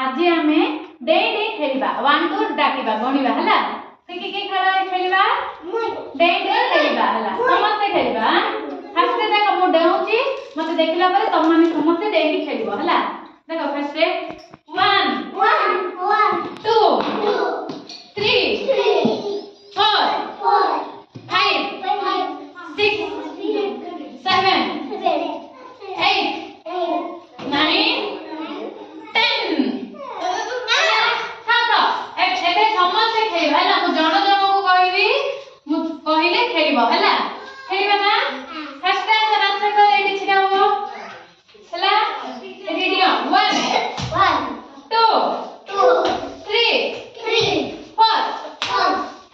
आज आमे day day खेलिबा 1 2 डाकिबा गणिबा हला के खेला खेलिबा डे डे खेलिबा हला समस्त खेलिबा फर्स्ट देखो मो डेउची मते देखला परे तुम माने समस्त डे डे खेलिबो हला देखो फर्स्ट 1 2 3 4 5 6 7 8 9 10 थातो एबे समस्त खेलिबा हला मु जण जण को कहबी मु कहिले खेलिबो हला खेलिबा ना फर्स्ट आंसर कर एडी छिरा हो हला रेडी 1 2 3 4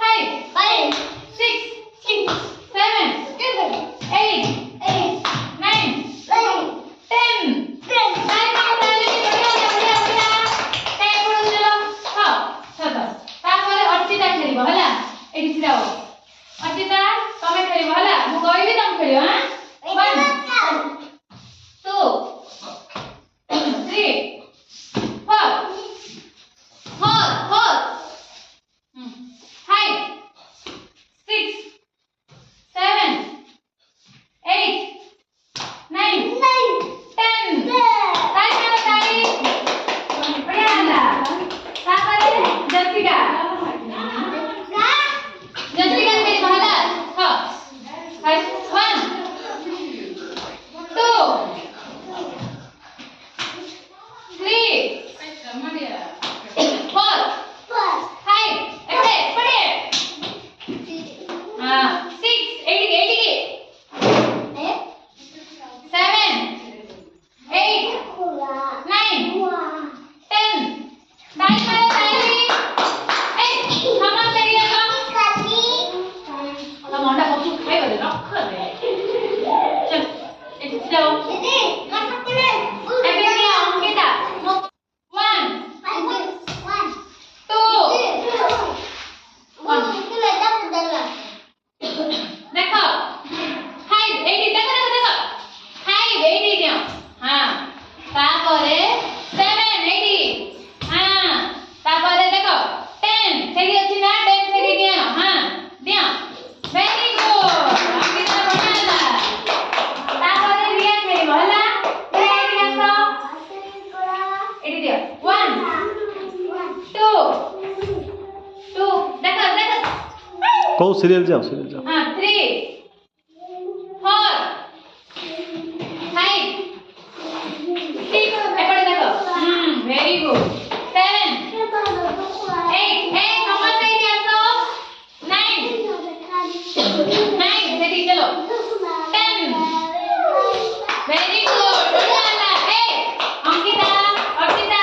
5 6 7 8 9 10 अर्चिता तमे खेलिबो हला मु कहबी तम खेलियो हां 1 2 3 4 5 6 7 8 9 10 ताई बढ़िया हला तापरे जसिका के हला हां 1 2 3 4 5 ऐसे पढ़े हां 6 8 7 8 9 10 टाइम मारे टाइम ए समान करिए हम मोंडा पप्पू खाई बोले रख दे चल एक जाओ दीदी ना सकते अबे क्या अंकिता 1 2 1 देखो 5 80 देखो 5 80 दियो हां तापरे 7 80 हां तापरे देखो 10 सेडी अछि ना 10 सेडी दियो हां दियो वेरी गुड अंकिता बनाला तापरे रिया खेलिबो हला रेडी आसो एडी दियो 1 2 देखो कौ सीरियल जाओ हां 3 4 5 6 एपड़े देखो वेरी गुड 7 8 समझ गई आसो 9 सेठी चलो 10 वेरी गुड बढ़िया हला ए अंकिता अर्चिता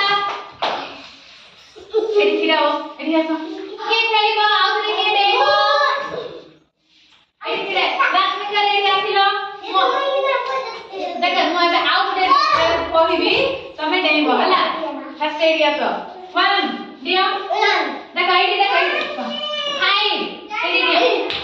एडी छिराओ एडी आसो के खेलिबो आउथरे के देबो एडी छिरा लास्ट में करे एडी आसिलो देख मु एबे आउथरे कहबी तमे देबो हला फर्स्ट एडी आसो 1 दियो देख एडी 5 एडी दियो